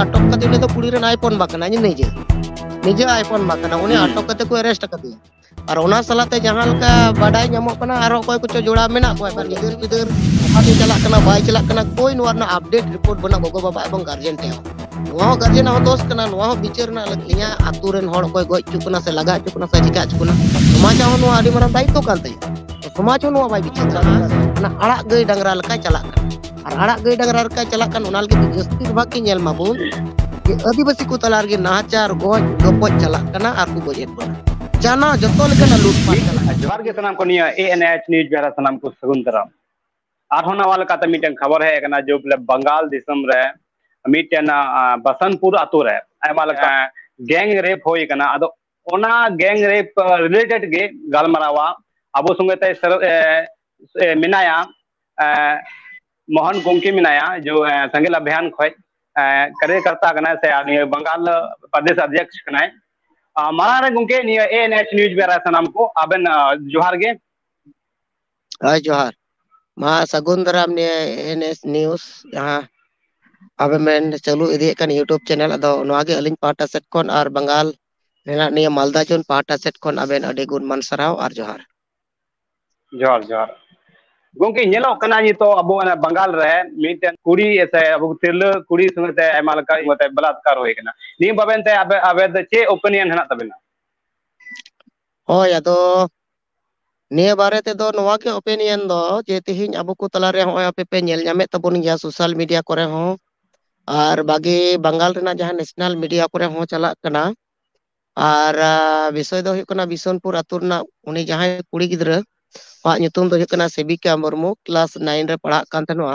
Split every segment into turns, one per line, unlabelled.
atok kate uni do kuri ren iPhone bakana nije iPhone bakana uni atok kate ko arrest kate ar ona salate jahan ka badai nyamok kana aro koy ko jora mena ko ban gidir ati chalak kana bai chalak kana koi nuarna update report bana gogo baba ebong guardian te nuah guardian ho dos kana nuah bicar na lakinya aturen hor koy goj cukuna se laga cukuna se jika cukuna समाज हो नुआ आदि मरम दायित्व कानते समाज हो नुआ bye बिचार ना आड़ा गई डंगरा लका चला और आड़ा गई डंगरा लका चला कान उनाल के जस्ती भाग के नेल माबुन कि आदिवासी को तलार के नाचार गोज गपoj चला कना आर को गोजेत बना जाना जतो लेकना लूटपाट चला
जोहार के सनाम को निया एएनएच न्यूज बेरा सनाम को सगुंतराम आर होना वाला का मीटन खबर है कना जो बंगाल दिसम रे मीटन बसंतपुर आतो रे आयमा लका गैंग रेप होई कना अदो ओना गैंग रेप रिलेटेड गे गालमरावा अबो संगते मिनाया मोहन गोंकी मिनाया जो संगील अभियान खोज कार्यकर्ता कना से बंगाल प्रदेश अध्यक्ष कना मारा गोंके निया एएनएच न्यूज बेरा सनाम को अबन जोहार गे
हाय जोहार मा सगुंदराम ने एएनएच न्यूज यहाँ अब मैं चालू इदी कन यूट्यूब चैनल अदो नोआगे अलिंग पाटा सेट कोन आर बंगाल निया मालदा जोन पाटा सेट कोन अबेन अडे गुड मन सराव आर जोहार
जोहार जोहार गोंके नेलो कना नि तो अबो बंगाल रे मीटन कुड़ी से अबो तिरल कुड़ी संगते आयमा लका मते बलात्कार होय कना नि बाबेन ते अबे चे ओपिनियन हना तबेना
होय अदो निया बारे ते दो नोआ के ओपिनियन दो जे तिहिन अबो को तला रे होय आपे पे नेल ᱧᱟᱢᱮ तबोन गया सोशल मीडिया करे हो आर बागी बंगाल रेना जहां नेशनल मीडिया करे हो चला कना आर विषय दो हुकना बिशनपुर अतुरना उनी जहां कुड़ी गिद्रा वा nyutum do hukana Sebika Murmu class 9 रे पढ़ा कान तनवा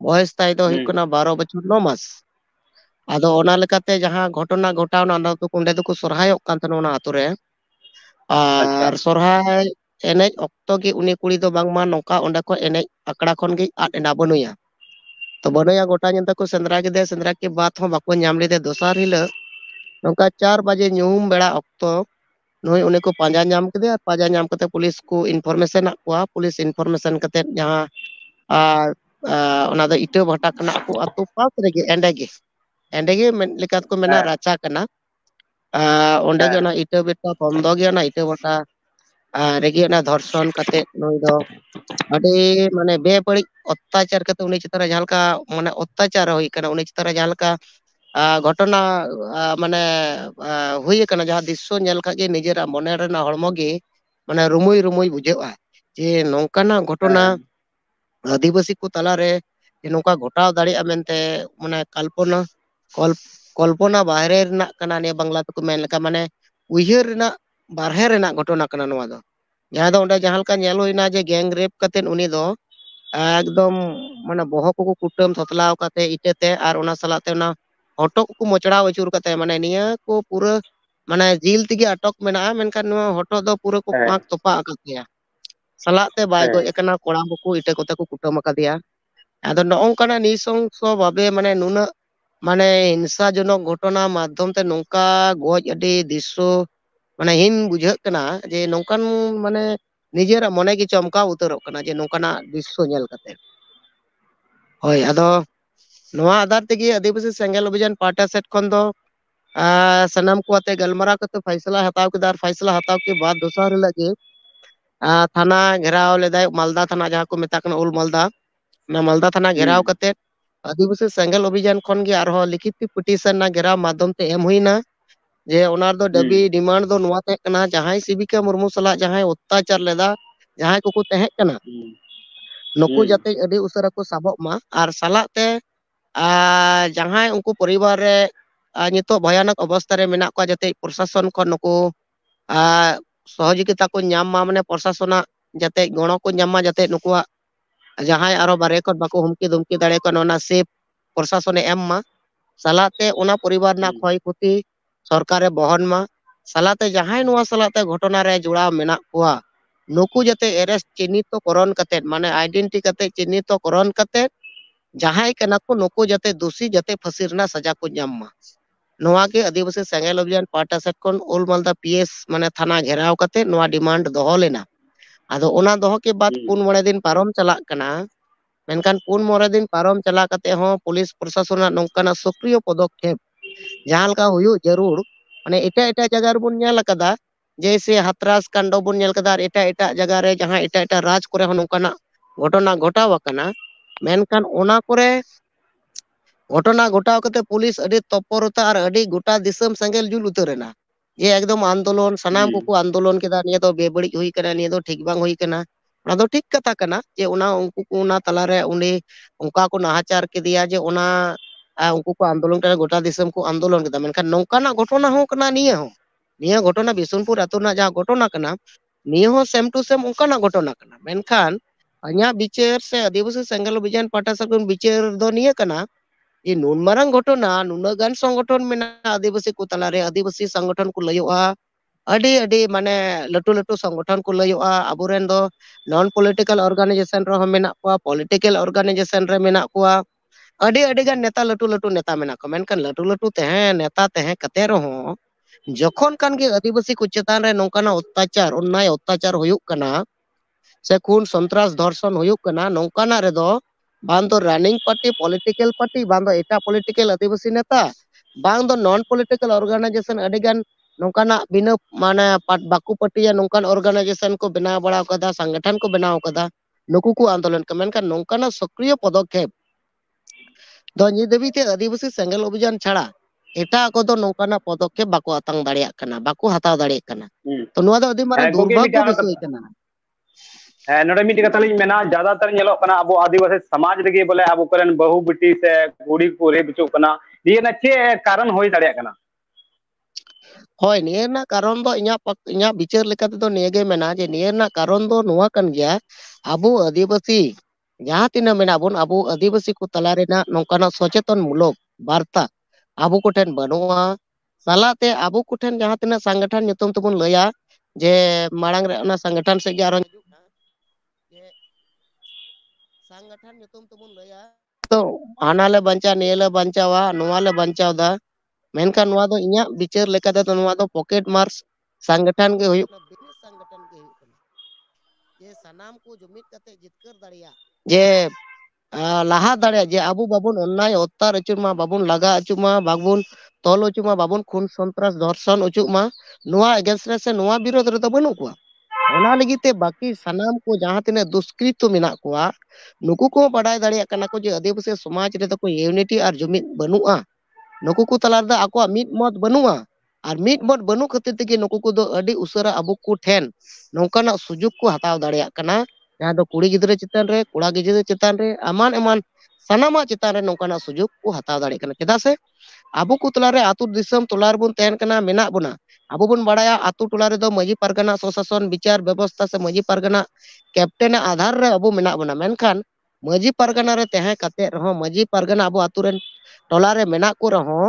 बयस ताई दो हुकना 12 बछर 9 मास आदो ओना लेकाते जहां घटना घटावना ना तो कुंडे दो को सरहायक कान तनवा आतु रे आर सरहाय एनेज अक्तो की उनी कुड़ी दो बांगमा नोका ओंडे को एनेज आकड़ा खन गी आट एना बनुया तो बनुया गोटा जनता को सेंद्रा के बात हो बाको नाम लेदे दोसार हिला नोका 4 बजे न्यूम बेड़ा अक्तो नोय उनी को पांजा नाम कदे और पांजा नाम कते पुलिस को इन्फॉर्मेशन आकुआ पुलिस इन्फॉर्मेशन कते जहां ओना दो इटा भटा कना को अतु पास रेगे एंडेगे लेकात को मेना राचा कना ओंडे गे ना इटा बेटा बंदो गे ना इटा भटा रेगे ना धर्षण कते नोय दो अडे माने बेबड़ी अत्याचार कते उनी चितरा जहालका माने अत्याचार होई कना उनी चितरा जहालका घटना माने हुई कना जहां दिसो नेल खागे निजेरा मने रेना हड़मो गे माने रुमुई बुझेवा जे नोंकाना घटना आदिवासी को तला रे जे नोंका घटाव दाड़िया मेनते माने कल्पना बाहरे रेना कना ने बांग्ला तको मेन लका माने उयहर रेना बाहरे रेना घटना कना नोवा दो जहां दो ओंडे जहालका नेल होइना जे गैंग रेप कतेन उनी दो एकदम माने बहक को कुटम थतलाव कते इटेते आर ओना सलाते ओना हटक को मोचड़ा अचुर कते माने निया को पूरा माने जिल तिगे अटक मेना मेनखान नो हटो दो पूरा को पाक तोपा आकतिया सलाते बाय गो एकना कोड़ा को इटे कोते को कुटम आकदिया आदो नोंकाना निसंसो भाबे माने नुना माने हिंसाजनक घटना माध्यम ते नोंका गज अडी दिसो माने हिन बुझाक कना जे नोंकान माने निजेरा मने की चमका उतरक कना जे नोंकाना दिसो नेल कते होय आदो नोआ आधार तेगी आदिवासी सेंगेल अभियान पार्टा सेट खन दो सनम को आते गलमरा कते फैसला हताव के दार फैसला हताव के बाद दोसर लगे थाना घेराव लेदाय मालदा थाना जहां को मेता कना उल मालदा ना मालदा थाना घेराव कते आदिवासी सेंगेल अभियान खन गे आरो लिखित पिटिशन ना घेराव माध्यम ते एम हुईना जे ओनार दो डबी डिमांड दो नोआ ते कना जहां सिबिका मुर्मू सला जहां अत्याचार लेदा जहां को तहे कना नुकु जाते अडी उसरा को साबक मा आर सलाते जहां उनको परिवार रे नितो भयानक अवस्था रे मेना को जाते प्रशासन को नुकु सहयोगिता को नाम मा माने प्रशासन जाते गणो को नाम मा जाते नुकु जहां आरो बारे को बाको हुमकी दुमकी दाड़े को नोना सेफ प्रशासन एम मा सलाते ओना परिवार ना क्षय क्षति सरकार बहन मा सलाते जहां नुआ सलाते घटना रे जुड़ा मेना कोआ नुकु जाते एरेस्ट चिन्हितकरण कते माने आइडेंटिटी कते चिन्हितकरण कते जहां कना को नुकु जाते दोषी जाते फांसी रना सजा को नाम नोआ के आदिवासी सेंगेल अभियान पार्टा सेट कोन ओल मालदा पीएस माने थाना घेराव कते नोआ डिमांड दोहो लेना आदो ओना दोहो के बाद 4 दिन पारम चला कना ᱢᱮᱱᱠᱷᱟन 4-5 दिन पारम चला कते हो पुलिस प्रशासन नौकाना सक्रिय पदक्षेप जहां लका हुयु जरूर माने एटा एटा जगह रे बन नेल कदा जैसे हाथरास कांड बन नेल कदा एटा एटा जगह रे जहां एटा एटा राज करे हो नौकाना घटना घटाव akana मेनखान ओना करे घटना घटाव कते पुलिस अडी तत्परता और अडी गोटा दिसम संगेल जुल उतरेना ये एकदम आंदोलन सनाम को आंदोलन केदा निया दो बेबड़ी हुई कना निया दो ठीक बांग हुई कना ओना दो ठीक कथा कना जे ओना उनको को ओना तलारे उनी उनका को नाहाचार के दिया जे ओना उनको को आंदोलन करे गोटा दिसम को आंदोलन केदा मेनखान नौकाना घटना हो कना निया घटना बिशुनपुर अतु ना जहां घटना कना निया हो सेम टू सेम उनकाना घटना कना मेनखान अन्या बिचार से आदिवासी सेंगल अभियान पाटा सकन बिचार दो निया कना ये नुन मारंग घटना नुनागान संगठन में आदिवासी को तलारे आदिवासी संगठन को लयोआ अडी अडी माने लटू लटू संगठन को लयोआ अबुरेन दो नॉन पॉलिटिकल ऑर्गेनाइजेशन रो मेना को पॉलिटिकल ऑर्गेनाइजेशन रे मेना को अडी अडी गान नेता लटू लटू नेता मेना को मेनकन लटू लटू तहे नेता तहे कते रहो जखन कान के आदिवासी को चेतान रे नोंकाना अत्याचार अन्याय अत्याचार हुयुक कना से खून सन्त्रास धर्षण हुयुक कना नोंकाना रे दो बांग दो रनिंग पार्टी पॉलिटिकल पार्टी बांग दो एटा पॉलिटिकल आदिवासी नेता बांग दो नॉन पॉलिटिकल ऑर्गेनाइजेशन अडिगान नोंकाना बिना माने बाकू पार्टी या नोंकान ऑर्गेनाइजेशन को बनाव बड़ा कदा संगठन को बनाव कदा नुकु को आंदोलन का मेनका नोंकाना सक्रिय पदक्षेप दो निदबिते आदिवासी सेंगल अभियान छाड़ा एटा को दो नोंकाना पदक्षेप बाको आतंग दाड़िया कना बाको हताव दाड़िया कना तो नुआ दो अदि मारा दुर्भाग्य विषय कना
नोडे मिट कथा लिंग मेना ज्यादातर नेलो कना अब आदिवासी समाज रेगे बोले अब करन बहु बेटी से गुड़ी को रे बिचो कना ये ना चे कारण होई दाड़िया कना
होय नियर ना कारण दो इnya बिचार लेकाते दो नेगे मेना जे नियर ना कारण दो नुआ कन गया अबो आदिवासी जहां तिना मेना बोन अबो आदिवासी को तला रेना नोंकाना सचेतन मूलक वार्ता अबो कोठेन बनुआ सालाते अबो कोठेन जहां तिना संगठन नितुम तबन लया जे मांग रे ना संगठन से ग्यारह जे संगठन नितुम तबन लया तो हानाले बंचा नेले बंचावा नुआले बंचावदा मेनका नुआ दो इnya बिचार लेकाते तो नुआ दो पॉकेट मार्क्स संगठन के हुई बिजनेस संगठन के हुई जे सनाम को जुमित कते जितकर दाड़िया जे लाहा दाड़िया जे अबो बाबुन अन्याय अत्याचार अचुमा बाबुन लगा अचुमा बाबुन तोल अचुमा बाबुन खून सन्त्रास धर्षण अचुमा नुआ अगेंस्ट रे से नुआ विरोध रे तो बनु को ओना लगिते बाकी सनाम को जहां तिने दुष्कृत मेना को नुकु को बड़ाय दाड़िया कना को जे आदिवासी समाज रे तो को यूनिटी और जुमित बनुआ नुकु को तलार दा आको मिट मत बनुआ और मिट मत बनु खातिर तेगे नुकु को दो अडी उसरा अबु को ठेन नौकाना सुजुग को हताव दाड़िया कना जहां दो कुड़ी गिदरे चितान रे कोड़ा गिदरे चितान रे अमान एमान सनामा चितान रे नौकाना सुजुग को हताव दाड़िया कना चेदा से अबु को तलारे आतु दिसम तलार बुन तहन कना मेना बुना अबु बुन बड़ाया आतु टोला रे दो मजी पारगना स्वशासन विचार व्यवस्था से मजी पारगना कैप्टन आधार रे अबु मेना बुना मेनखान मजी पारगना रे तहे कते रहो मजी पारगना अबु आतु रेन टोला रे मेना को रहो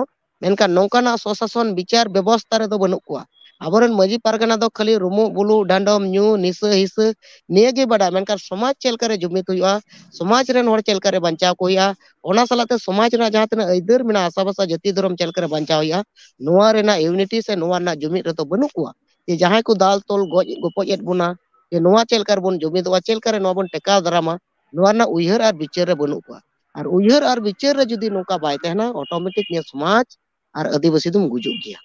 मेनखान नौकाना स्वशासन विचार व्यवस्था रे दो बनु को अबरन मजी पारगना दो खाली रुमु बुलु डांडम न्यू निस हिस नियगे बड़ा मेनखान समाज चेल करे जुमित हुआ समाज रेन होर चेल करे बंचाव को हुआ ओना सलाते समाज रे जहां तना अइदर मेना आसाबासा जाति धर्म चेल करे बंचाव हुआ नुआ रेना यूनिटी से नुआ ना जुमित रे तो बनु को जे जहां को दाल तोल गज गोपज एत बुना जे नुआ चेल कर बन जुमित वा चेल करे नुआ बन टेकाव दरामा नुआ ना उयहर और विचार रे बनु को और उयहर और विचार रे जुदी नोका बाय तहना ऑटोमेटिक ने समाज और आदिवासी तुम गुजुग गया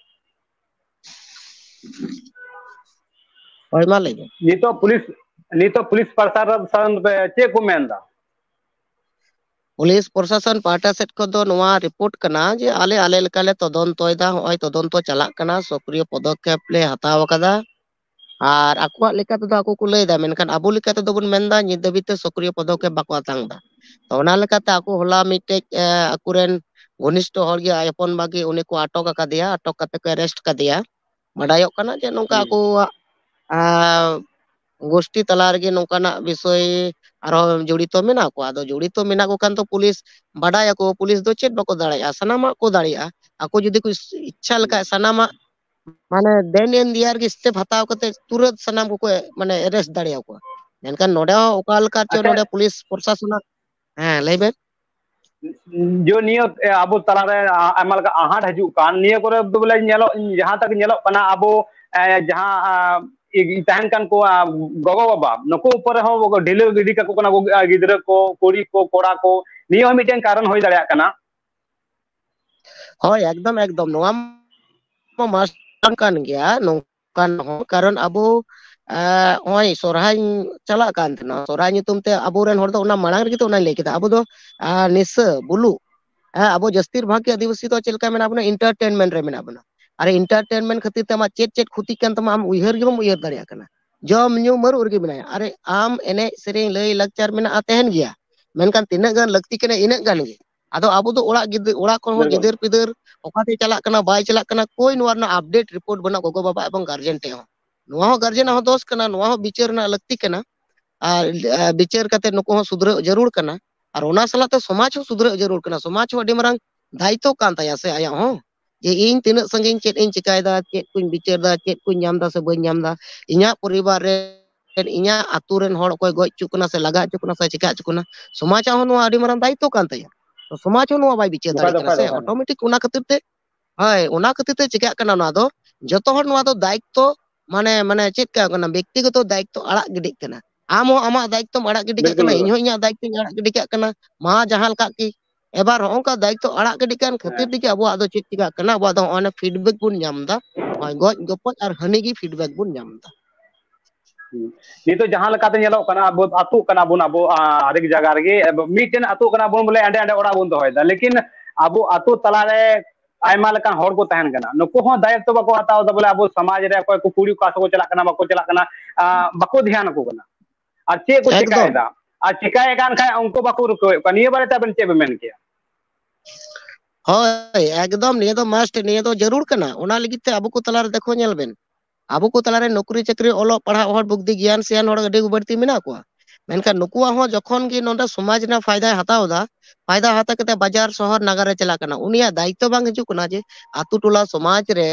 और मा ले
नी तो पुलिस प्रशासन पे चे को मेनदा
पुलिस प्रशासन पाटा सेट को दो नोआ रिपोर्ट कना जे आले आले लेकाले तदंतोयदा होय तदंतो चलाक कना सक्रिय पदक्षेप ले हताव कदा और आकुआ लेकाते दो आकु को लैदा मेनखान आबु लेकाते दो बन मेनदा नि दबिते सक्रिय पदक्षेप बाको आतांगदा तो ओना लेकाते आकु होला मिटे आकुरेन घनिष्ठ हर गया अपन बागी उनी को अटक अकादिया अटक कते को अरेस्ट कदिया बडायक कना जे नोका आकु गोष्ठी तला रगे नोकाना विषय आरो जुड़ितो मेना को आदो जुड़ितो मेना को कान तो पुलिस बडाया को पुलिस दो चेत बको दाड़िया सनामा को दाड़िया आको जुदी कोई इच्छा लका सनामा माने देन इन दियार के स्टेप हताव कते तुरंत सनाम को माने अरेस्ट दाड़िया को मेनखान नोडे ओका लका चो नोडे पुलिस प्रशासन हां लेबे
जो नियो अब तला रे आमल का आहट हजू कान नियो करे बोले नेलो जहां तक नेलो कना अब जहां tahan kan ko gogo baba nuku upore ho ढिलो giddy kako kana gidra ko kuri ko kora ko niyo miten karon hoy dareya kana
hoy ekdom ekdom noa mas kan gya nongkan ho karon abu hoy sorhay chalak kan na sorhay nyutum te aburen hor do ona marang regi to ona lay kita abu do nisa bulu abo jastir bhag ke adivasi to chelka mena abuna entertainment re mena abuna are entertainment khatir te ama chet khuti kan tama am uihar gi bam uihar dareya kana jom nyu maru urgi menaya are am ene sering lay lakchar mena atehen gya menkan tinak gan lakti kena inak gan gi ado abu do ora kon ho gider pider okate chalak kana bai chalak kana koi nuar na update report bana gogo baba ebong guardian te ho nuwa ho guardian ho dos kana nuwa ho bichar na lakti kana ar bichar kate nuko ho sudra jarur kana ar ona salate समाज ho sudra jarur kana समाज ho adi marang daito kan taya se aya ho je ing tinak sangin chet ing cikai da chet kuñ bichar da chet kuñ nyam da se bañ nyam da inya poribar re inya aturen hor koy goj chukuna se laga chukuna se cika chukuna समाज ho nuwa adi marang daito kan taya to समाज ho nuwa bai bichar dari kana se automatic ona khatir te hoy ona khatir te cika kana na do joto hor nuwa do daito mane chet ka kana ব্যক্তিগত দায়িত্ব আড়াগ গিডিক kana am ho ama daikto aড়াগ gidi kak kana inho inya daikto aড়াগ gidi kak kana ma jahal kak ki ebar hongka daikto aড়াগ gidi kan khatir diki abu ado chet tika kana abu ado ona feedback bun nyam da hoy goj gopot ar hani gi feedback bun nyam da
nito jahan lekate nyelok kana abu atu kana bun abu adik jaga regi miten atu kana bun bole ande ande ora bun dohoy da lekin abu atu talare aima lekan hor ko tahen kana nuku ho daयित्व bako hataw da bole abu samaj re koy ku kuri ka ko chalak kana bako chalak kana bako dhyan ko kana ar che ko chikai da ar chikai kan khai unko bako ruko kan niye bare ta ben che men kiya
hoy ekdom niye to must niye to jarur kana ona ligit te abu ko talar dekho nyel ben abu ko talare nokri chakri olo padha hor bugdi gyan sian hor ade barti mena ko menkan nukuwa ho jokhon gi nonda समाज na फायदा hataw da फायदा hata kate bazar शहर nagar re chala kana unia daito bang hiju kana je atu tola समाज re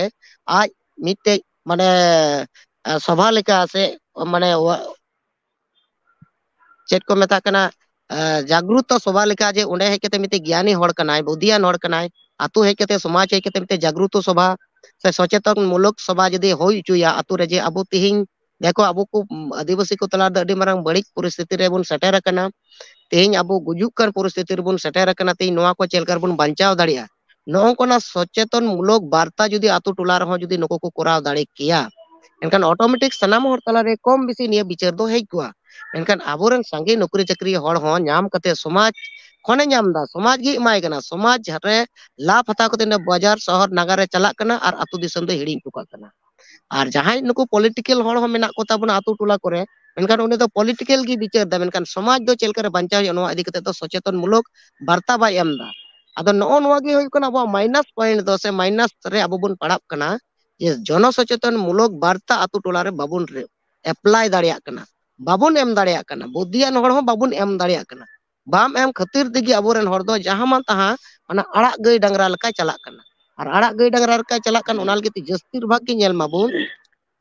aj mitte mane sabha leka se mane chet ko meta kana jagrut sabha leka je onde he kate mitte gyani hor kanai budian hor kanai atu he kate समाज he kate mitte jagrut sabha se socheton muluk sabha jodi hoi chuya atu re je abu tihin देखो अब को आदिवासी को तलार दा marang बड़ी परिस्थिति रे बन सेटर kana तेहिं अब गुजुक kan परिस्थिति रे बन सेटर kana तेहिं नोआ को चेलकर बन बांचाव दाड़िया नोंकोना सचेतन मूलक वार्ता जुदी आतु टोला रहो जुदी नको को कोराव दाड़े किया एनकान ऑटोमेटिक सनाम हर तला रे कम बेसी निया बिचार दो हेज कुआ एनकान आबोरन संगे नौकरी चाकरी हर हो नाम कते समाज खने नाम दा समाज गी इमाय kana समाज रे लाभ हता कते बाजार शहर नगर रे चला kana और आतु दिसम दे हिड़ी टुका kana R jahay nuku political hor ho menak ko tabuna atu tola kore menkan uni do political gi bicar da menkan samaj do chelkare bancao yo noa idikate to socheton mulok barta ba em da ado no noa gi hoy kana abo minus point do se minus re abo bun padap kana je jono socheton mulok barta atu tola re babun re apply dareyak kana babun em dareyak kana budian hor ho babun em dareyak kana bam em khatir digi aboren hor do jahaman taha mana arak gei dangra leka chalak kana ar arak gei dangra leka chalak kan onal giti jastir bhag gi nyel mabun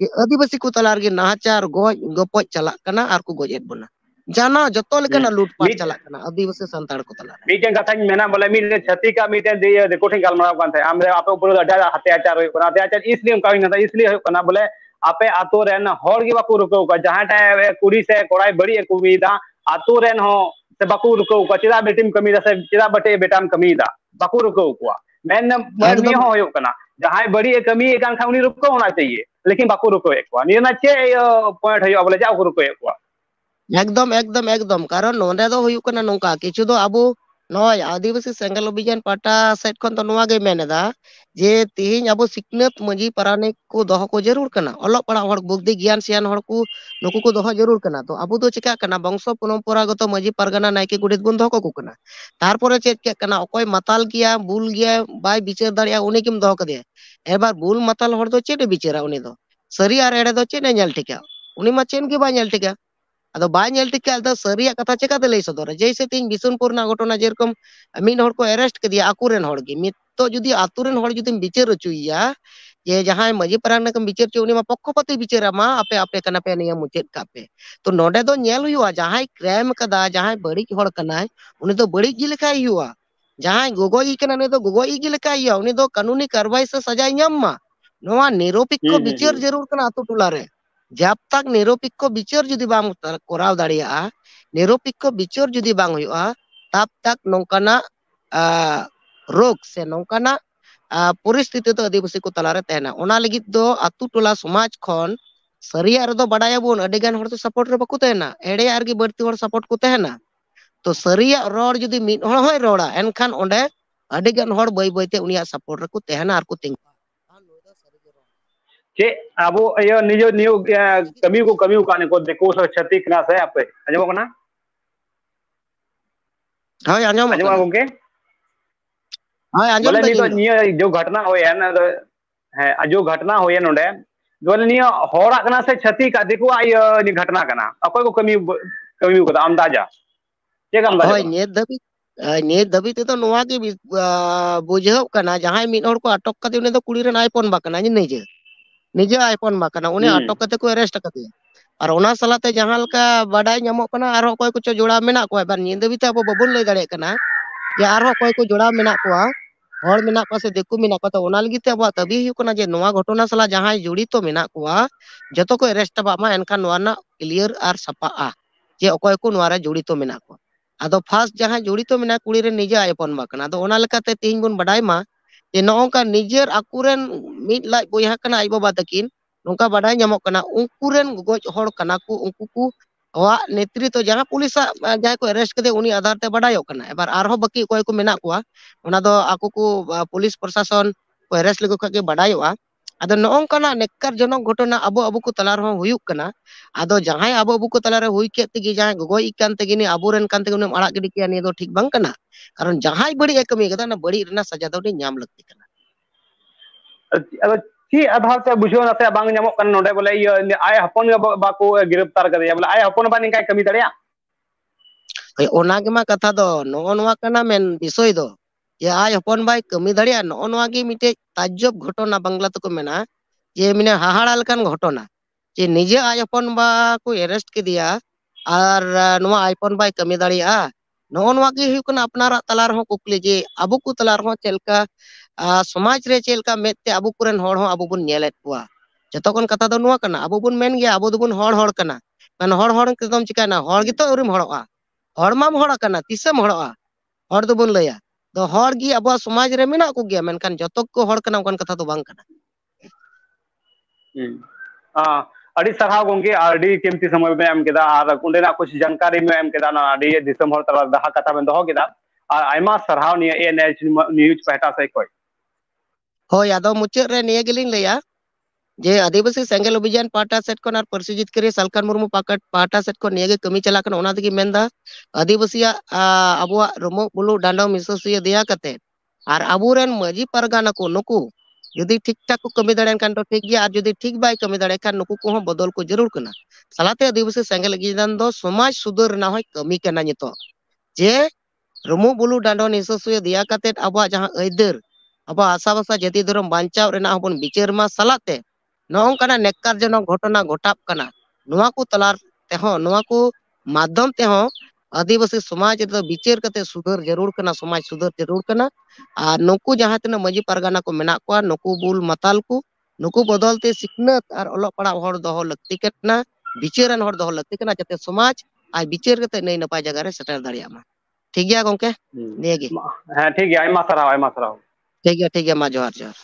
ye आदिवासी को तलार गे नाचार गoj गपoj chalak kana ar ku gojet buna jana joto lekana lutpat chalak kana Adivasi santar ko talar
miten kathañ mena bole miten chhatika miten de recording galmaraw kan the amre ape upor ada hatyachar hoy kana hatyachar isliye kawi na isliye hoy kana bole ape ato ren hor gi baku ruko ka jahan ta kuri se korai badi ekumi da ato ren ho se baku ruko ka chira betim kami da se chira bate betam kami da baku ruko ko men ni ho hoy kana jahan badi kami kan khauni ruko hona chahiye लेकिन बाको रुको एक बार निना चे point है बोले जाओ रुको एक बार
एकदम कारण नोंडे दो हुयु कना नोंका किछु दो अबो नय आदिवासी सेंगल अभियान पाटा सेट खन तो नोवा गे मेनेदा जे तिहिन अबो सिकनत मजी पराने को दोह को जरूर कना ओलो पड़ा हर बुद्धि ज्ञान सियान हर को नुकु को दोह जरूर कना तो अबो दो चिका कना वंश परंपरागत मजी परगना नायके गुडित बन दोह को कना तारपरे चेक के कना ओकोय माताल गिया बुल गिया बाय बिचार दाड़िया उनी किम दोह कदे एबार बुल माताल हर दो चेडे बिचारा उनी दो सरी आर एडे दो चेने नेल ठिका उनी मा चेन के बा नेल ठिका अदो बाय नेल ठिका अदो सरिया कथा चेका दे लई सदर जैसे तीन बिशनपुर ना घटना जेरकम मीन हर को अरेस्ट कदिया आकुरेन हर गे मित तो जुदी आतुरेन हर जुदी बिचार चुइया ये जहां मजी परान कम बिचार चु उनी मा पक्षपति बिचारा मा आपे आपे कना पे निया मुचेत कापे तो नोडे दो नेल हुआ जहां क्राइम कदा जहां बड़ी हर कनाय उनी तो बड़ी gi लेखाय हुआ जहां गोगोई कना ने तो गोगोई gi लेखाय हुआ उनी तो कानूनी कार्रवाई से सजा ᱧᱟᱢ मा नोवा निरोपिक को बिचार जरूर कना आतु टोला रे जब तक निरपेक्ष विचार जुदी बाम कोराव दाड़िया निरपेक्ष विचार जुदी बांग हुआ तब तक नौकाना रोग से नौकाना परिस्थिति तो आदिवासी को तलारे तहना ओना लगित दो अतु टोला समाज खन सरिया रदो बडायाबोन अडेगान हर तो सपोर्ट रे बाकु तहना एड़े आरगी बर्ती हर सपोर्ट को तहना तो सरिया रोड जुदी मिद हर होय रोड़ा एनखान ओंडे अडेगान हर बय बयते उनिया सपोर्ट रे को तहना आर को तिंग
चे अब ये निजो नियो कमी को काने को देखो सो छति कना से आपे अजमो कना
हाय आंजम
अजमो गोंके
हाय आंजम
बोले
दा
नियो जो घटना होय ना है जो घटना होय नोडे बोले नियो होड़ा कना से छति का देखो आय नि घटना कना अकोय को कमी को अंदाजा चे का अंदाजा
होय ने दबी ते तो नोवा के बुझाव कना जहां मिद हर को अटक कते उनी तो कुड़ी रे आईफोन बा कना निजे निजे आईफोन बा कना उनी अटक कते को अरेस्ट कते और ओना सलाते जहां लका बाडाय ᱧᱟᱢᱚᱜ ᱠᱟᱱᱟ आरो कोई को जोड़ा मेना को बार ᱧᱤᱫᱟᱹ ᱵᱤᱛᱟ ᱟᱵᱚ ᱵᱟᱵᱚᱱ ᱞᱟᱹᱭ ᱫᱟᱲᱮᱭᱟᱜ ᱠᱟᱱᱟ जे आरो कोई को जोड़ा मेना को हर मेना को से देखु मेना को तो ओना लगी ते अब तबी हुई कना जे नोवा घटना सला जहां जुड़ी तो मेना को जतो को अरेस्ट बा मा एनखान नोवा ना क्लियर आर सपा जे अकोय को नोवा रे जुड़ी तो मेना को आदो फास्ट जहां जुड़ी तो मेना कुड़ी रे निजे आईफोन बा कना आदो ओना लेकाते तिहिन बुन बडाय मा जे नोंका निजेर आकुरेन मिद लाज बोया कना आई बाबा तकिन नोंका बडाय ᱧᱟᱢᱚᱜ कना उनकुरेन गोज हर कना को उनकु को वा नेतृत्व जहां पुलिस जहां को अरेस्ट कदे उनी आधार ते बडायो कना एबार आरो बाकी कोई को मेना को ओना दो आको को पुलिस प्रशासन को अरेस्ट लेको खाके बडायोआ आदो नोंकाना नेकर जनक घटना अबो अबो को तलार हो हुयुक कना आदो जहां अबो अबो को तलारे हुई के तगी जहां गोई कान तगी नि अबोरेन कान तगी उनी अड़ा गिडी किया नि दो ठीक बांग कना कारण जहां बड़ी कमी कदा ना बड़ी रना सजा दो ᱧᱟᱢ लगती कना
अब ची आधार से बुझो ना से बांग ᱧᱟᱢᱚᱜ कन नोडे बोले ये आय हपन बाको गिरफ्तार करे बोले आय हपन बा निकाय कमी दड़िया
ओय ओना गे मा कथा दो नो नोवा कना मेन विषय दो जे आय हपन बाय कमी दड़िया नो नोवा गे मिटे ताज्जब घटना बांग्ला तको मेना जे मिने हाहाड़ा लकान घटना जे निजे आय हपन बा को अरेस्ट के दिया और नोवा आईफोन बाय कमी दड़िया नो नोवा गे हुई कना अपनारा तलार हो कुकली जे अबो को तलार हो चेलका समाज रे चेलका मेते अबो कुरेन होड़ हो अबो बुन नेलेत कुआ जतो कोन कथा दो नोवा कना अबो बुन मेन गया अबो दो बुन होड़ कना मन होड़ एकदम चिकाना होड़ गितो उरिम होड़ोआ हड़माम हड़ा कना तिसम हड़ोआ हड़ दो बन लया तो हड़ गी अब समाज रे मेना को गया मेनखान जतो को हड़ कना उनकान कथा तो बांग कना
अड़ी सरहाव गोंगे अड़ी कीमती समय में एम केदा और उंडेना कुछ जानकारी में एम केदा ना अड़ी दिसंबर तला दहा कथा में दहो केदा और आयमा सरहाव निया एएनएच न्यूज पहटा से कोई
होय आदो मुचे रे निये गेलिन लया जे आदिवासी सेंगल अभियान पाटा सेट को परसिजित करे सलकान मुर्मू पाटा सेट को निये कमी चला कन ओना दिगी मेंदा आदिवासिया अबुआ रमो बुलु डांडो मिसोसिया दिया कते और अबुरेन मजी परगाना को नुकु यदि ठीक ठाक को कमी दाड़ेन कान तो ठीक गया और यदि ठीक बाय कमी दाड़े खान नुकु को बदल को जरूर कना सलाते आदिवासी सेंगल अभियान दो समाज सुधर ना होय कमी कना नितो जे रमो बुलु डांडो मिसोसिया दिया कते अबुआ जहां अइदर अब आसाबासा जाति धर्म बांचाव रेना हबन विचार मा सलाते नोंकाना नेकार जनक घटना घटाप कना नोवा को तलार तेहो नोवा को माध्यम तेहो आदिवासी समाज रे विचार कते सुधर जरूर कना समाज सुधर जरूर कना आ नुकु जहां तना मजी परगाना को मेना को नुकु बुल माताल को नुकु बदलते सिखनत और ओलो पड़ा हर दहो लगती कना विचारन हर दहो लगती कना जते समाज आ विचार कते नै नपाय जगह रे सेटर दाड़िया मा ठीक गया गोंके नेगे
हां ठीक है आयमा सराव ठीक है
ठीक गया मा जोहार जोहार